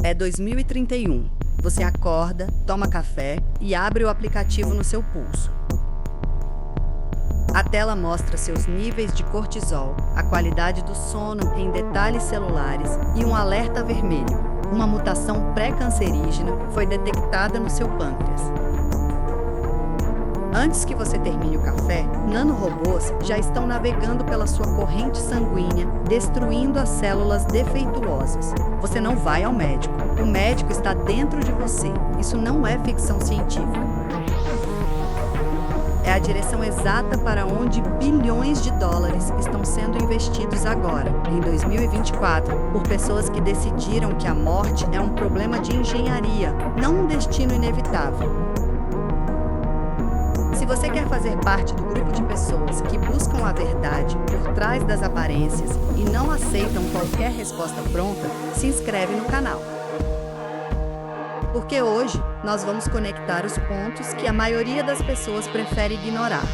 É 2031. Você acorda, toma café e abre o aplicativo no seu pulso. A tela mostra seus níveis de cortisol, a qualidade do sono em detalhes celulares e um alerta vermelho. Uma mutação pré-cancerígena foi detectada no seu pâncreas. Antes que você termine o café, nanorobôs já estão navegando pela sua corrente sanguínea, destruindo as células defeituosas. Você não vai ao médico. O médico está dentro de você. Isso não é ficção científica. É a direção exata para onde bilhões de dólares estão sendo investidos agora, em 2024, por pessoas que decidiram que a morte é um problema de engenharia, não um destino inevitável. Se você quer fazer parte do grupo de pessoas que buscam a verdade por trás das aparências e não aceitam qualquer resposta pronta, se inscreve no canal. Porque hoje nós vamos conectar os pontos que a maioria das pessoas prefere ignorar.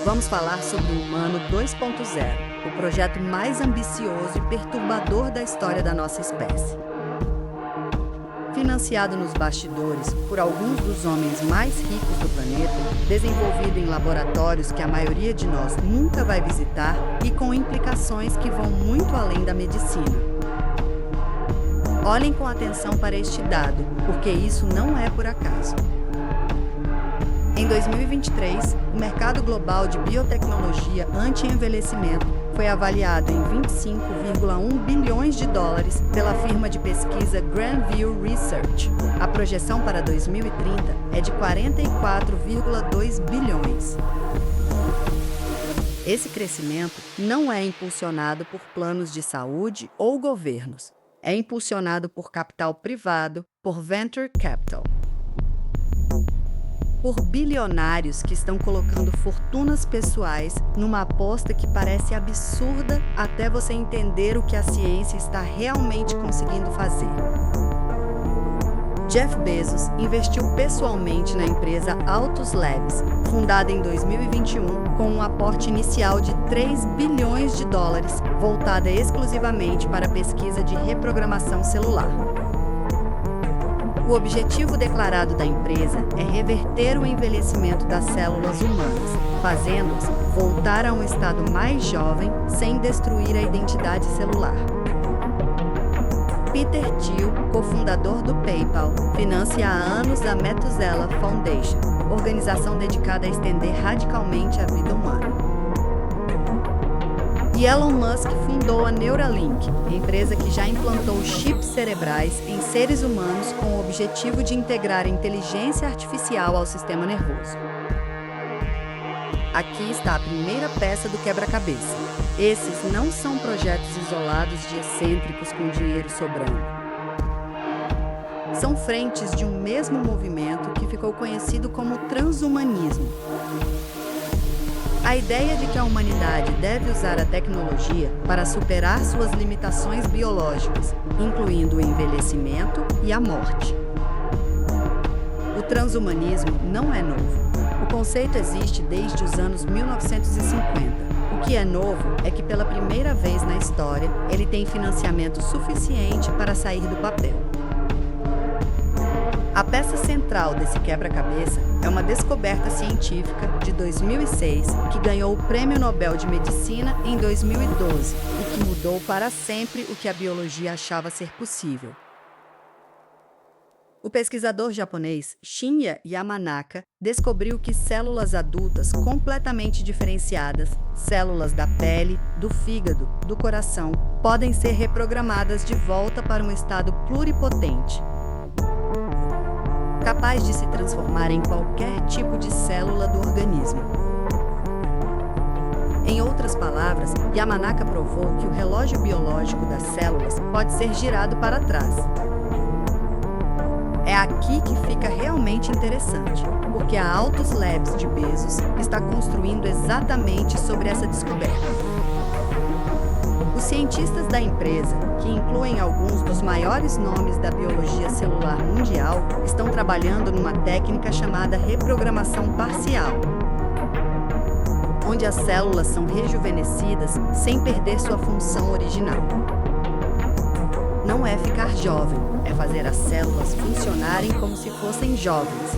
Vamos falar sobre o Humano 2.0, o projeto mais ambicioso e perturbador da história da nossa espécie. Financiado nos bastidores por alguns dos homens mais ricos do planeta, desenvolvido em laboratórios que a maioria de nós nunca vai visitar e com implicações que vão muito além da medicina. Olhem com atenção para este dado, porque isso não é por acaso. Em 2023, o mercado global de biotecnologia anti-envelhecimento foi avaliado em 25,1 bilhões de dólares pela firma de pesquisa Grandview Research. A projeção para 2030 é de 44,2 bilhões. Esse crescimento não é impulsionado por planos de saúde ou governos. É impulsionado por capital privado, por venture capital. Por bilionários que estão colocando fortunas pessoais numa aposta que parece absurda até você entender o que a ciência está realmente conseguindo fazer. Jeff Bezos investiu pessoalmente na empresa Altus Labs, fundada em 2021 com um aporte inicial de 3 bilhões de dólares, voltada exclusivamente para a pesquisa de reprogramação celular. O objetivo declarado da empresa é reverter o envelhecimento das células humanas, fazendo-as voltar a um estado mais jovem sem destruir a identidade celular. Peter Thiel, cofundador do PayPal, financia há anos a Methuselah Foundation, organização dedicada a estender radicalmente a vida humana. E Elon Musk fundou a Neuralink, empresa que já implantou chips cerebrais em seres humanos com o objetivo de integrar a inteligência artificial ao sistema nervoso. Aqui está a primeira peça do quebra-cabeça. Esses não são projetos isolados de excêntricos com dinheiro sobrando. São frentes de um mesmo movimento que ficou conhecido como transhumanismo. A ideia de que a humanidade deve usar a tecnologia para superar suas limitações biológicas, incluindo o envelhecimento e a morte. O transhumanismo não é novo. O conceito existe desde os anos 1950. O que é novo é que, pela primeira vez na história, ele tem financiamento suficiente para sair do papel. A peça central desse quebra-cabeça é uma descoberta científica de 2006 que ganhou o Prêmio Nobel de Medicina em 2012 e que mudou para sempre o que a biologia achava ser possível. O pesquisador japonês Shinya Yamanaka descobriu que células adultas completamente diferenciadas, células da pele, do fígado, do coração, podem ser reprogramadas de volta para um estado pluripotente, capaz de se transformar em qualquer tipo de célula do organismo. Em outras palavras, Yamanaka provou que o relógio biológico das células pode ser girado para trás. É aqui que fica realmente interessante, porque a Altus Labs de Bezos está construindo exatamente sobre essa descoberta. Os cientistas da empresa, que incluem alguns dos maiores nomes da biologia celular mundial, estão trabalhando numa técnica chamada reprogramação parcial, onde as células são rejuvenescidas sem perder sua função original. não é ficar jovem, é fazer as células funcionarem como se fossem jovens.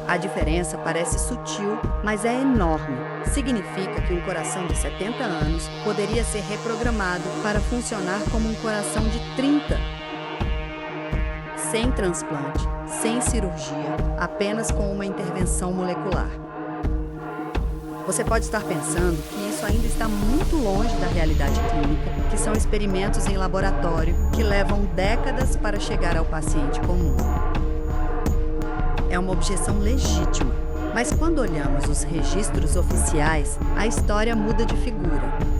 A diferença parece sutil, mas é enorme. Significa que um coração de 70 anos poderia ser reprogramado para funcionar como um coração de 30. Sem transplante, sem cirurgia, apenas com uma intervenção molecular. Você pode estar pensando que isso ainda está muito longe da realidade clínica, que são experimentos em laboratório que levam décadas para chegar ao paciente comum. É uma objeção legítima, mas quando olhamos os registros oficiais, a história muda de figura.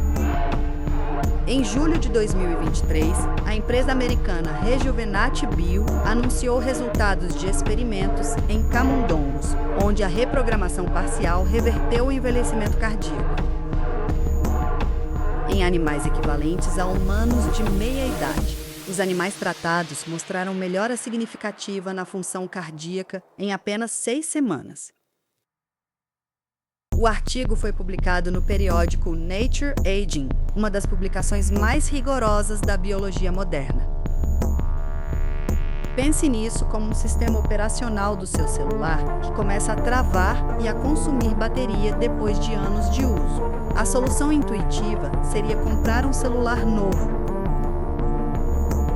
Em julho de 2023, a empresa americana Rejuvenate Bio anunciou resultados de experimentos em camundongos, onde a reprogramação parcial reverteu o envelhecimento cardíaco. Em animais equivalentes a humanos de meia idade, os animais tratados mostraram melhora significativa na função cardíaca em apenas 6 semanas. O artigo foi publicado no periódico Nature Aging, uma das publicações mais rigorosas da biologia moderna. Pense nisso como um sistema operacional do seu celular que começa a travar e a consumir bateria depois de anos de uso. A solução intuitiva seria comprar um celular novo.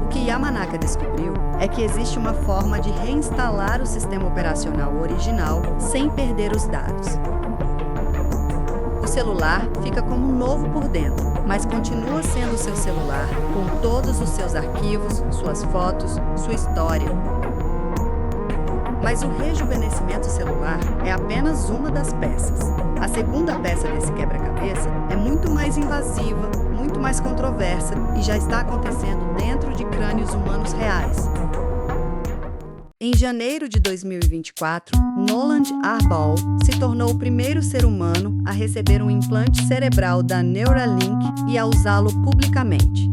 O que Yamanaka descobriu é que existe uma forma de reinstalar o sistema operacional original sem perder os dados. O celular fica como novo por dentro, mas continua sendo seu celular, com todos os seus arquivos, suas fotos, sua história. Mas o rejuvenescimento celular é apenas uma das peças. A segunda peça desse quebra-cabeça é muito mais invasiva, muito mais controversa e já está acontecendo dentro de crânios humanos reais. Em janeiro de 2024, Noland Arbol se tornou o primeiro ser humano a receber um implante cerebral da Neuralink e a usá-lo publicamente.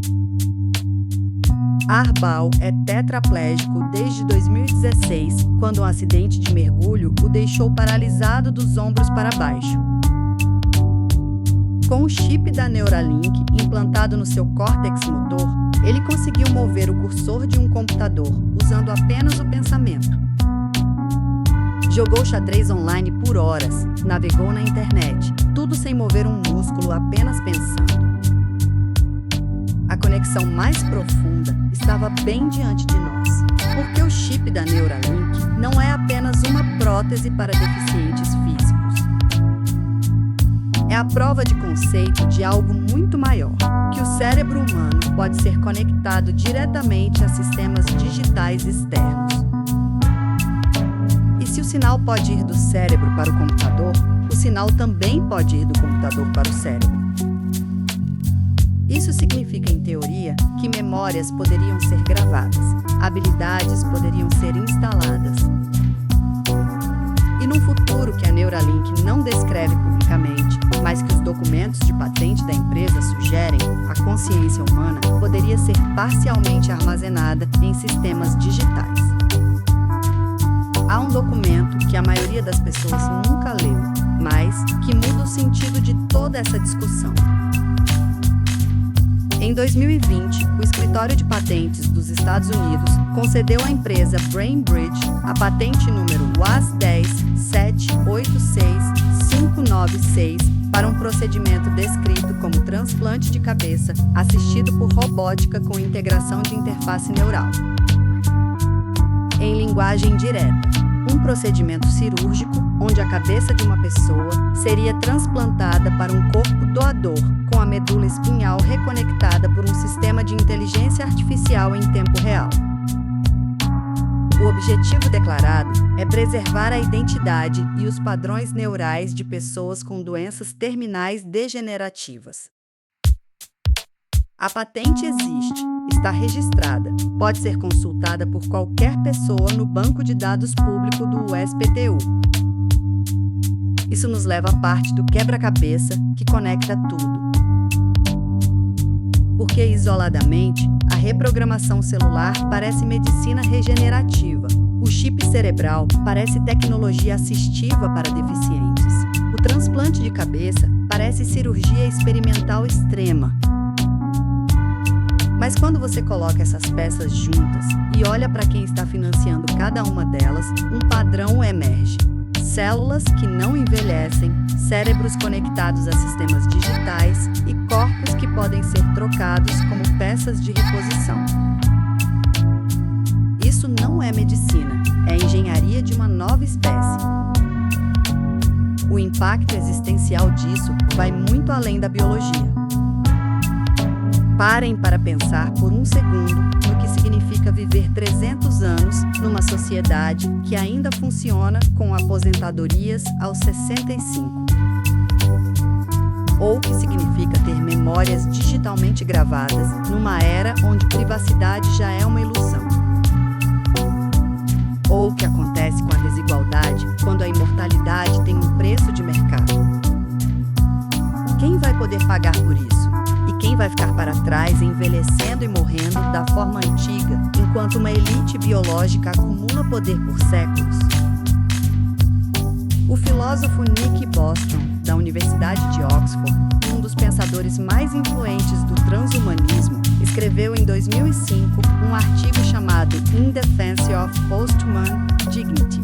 Arbol é tetraplégico desde 2016, quando um acidente de mergulho o deixou paralisado dos ombros para baixo. Com o chip da Neuralink implantado no seu córtex motor, ele conseguiu mover o cursor de um computador, usando apenas o pensamento. Jogou xadrez online por horas, navegou na internet, tudo sem mover um músculo, apenas pensando. A conexão mais profunda estava bem diante de nós, porque o chip da Neuralink não é apenas uma prótese para deficientes físicos. É a prova de conceito de algo muito maior, que o cérebro humano pode ser conectado diretamente a sistemas digitais externos. E se o sinal pode ir do cérebro para o computador, o sinal também pode ir do computador para o cérebro. Isso significa, em teoria, que memórias poderiam ser gravadas, habilidades poderiam ser instaladas. E num futuro que a Neuralink não descreve publicamente, mas que os documentos de patente da empresa sugerem, a consciência humana poderia ser parcialmente armazenada em sistemas digitais. Há um documento que a maioria das pessoas nunca leu, mas que muda o sentido de toda essa discussão. Em 2020, o Escritório de Patentes dos Estados Unidos concedeu à empresa BrainBridge a patente número WAS10786596 para um procedimento descrito como transplante de cabeça assistido por robótica com integração de interface neural. Em linguagem direta, um procedimento cirúrgico onde a cabeça de uma pessoa seria transplantada para um corpo doador com a medula espinhal reconectada por um sistema de inteligência artificial em tempo real. O objetivo declarado é preservar a identidade e os padrões neurais de pessoas com doenças terminais degenerativas. A patente existe, está registrada, pode ser consultada por qualquer pessoa no banco de dados público do USPTU. Isso nos leva à parte do quebra-cabeça que conecta tudo. Porque, isoladamente, a reprogramação celular parece medicina regenerativa. O chip cerebral parece tecnologia assistiva para deficientes. O transplante de cabeça parece cirurgia experimental extrema. Mas quando você coloca essas peças juntas e olha para quem está financiando cada uma delas, um padrão emerge. Células que não envelhecem, cérebros conectados a sistemas digitais e corpos que podem ser trocados como peças de reposição. Isso não é medicina, é engenharia de uma nova espécie. O impacto existencial disso vai muito além da biologia. Parem para pensar por um segundo no que significa viver 300 anos numa sociedade que ainda funciona com aposentadorias aos 65. Ou o que significa ter memórias digitalmente gravadas numa era onde privacidade já é uma ilusão. Ou o que acontece com a desigualdade quando a imortalidade tem um preço de mercado. Quem vai poder pagar por isso? E quem vai ficar para trás envelhecendo e morrendo da forma antiga, enquanto uma elite biológica acumula poder por séculos? O filósofo Nick Bostrom, da Universidade de Oxford, um dos pensadores mais influentes do transhumanismo, escreveu em 2005 um artigo chamado In Defense of Posthuman Dignity,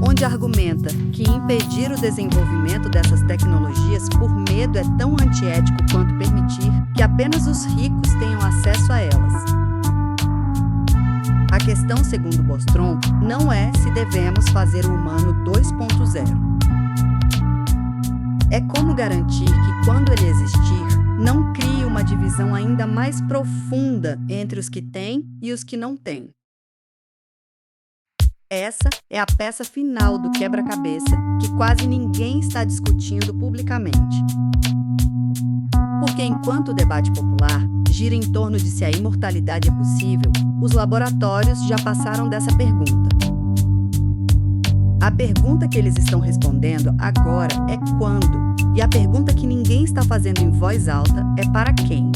onde argumenta que impedir o desenvolvimento dessas tecnologias por medo é tão antiético quanto permitir que apenas os ricos tenham acesso a elas. A questão, segundo Bostrom, não é se devemos fazer o humano 2.0. É como garantir que, quando ele existir, não crie uma divisão ainda mais profunda entre os que têm e os que não têm. Essa é a peça final do quebra-cabeça que quase ninguém está discutindo publicamente. Porque enquanto o debate popular gira em torno de se a imortalidade é possível, os laboratórios já passaram dessa pergunta. A pergunta que eles estão respondendo agora é quando, e a pergunta que ninguém está fazendo em voz alta é para quem.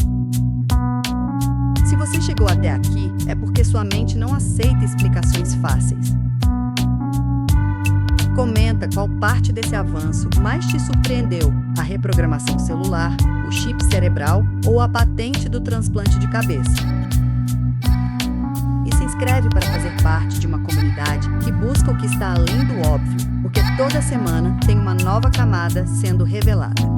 Se você chegou até aqui, é porque sua mente não aceita explicações fáceis. Comenta qual parte desse avanço mais te surpreendeu: a reprogramação celular, o chip cerebral ou a patente do transplante de cabeça. E se inscreve para fazer parte de uma comunidade que busca o que está além do óbvio, porque toda semana tem uma nova camada sendo revelada.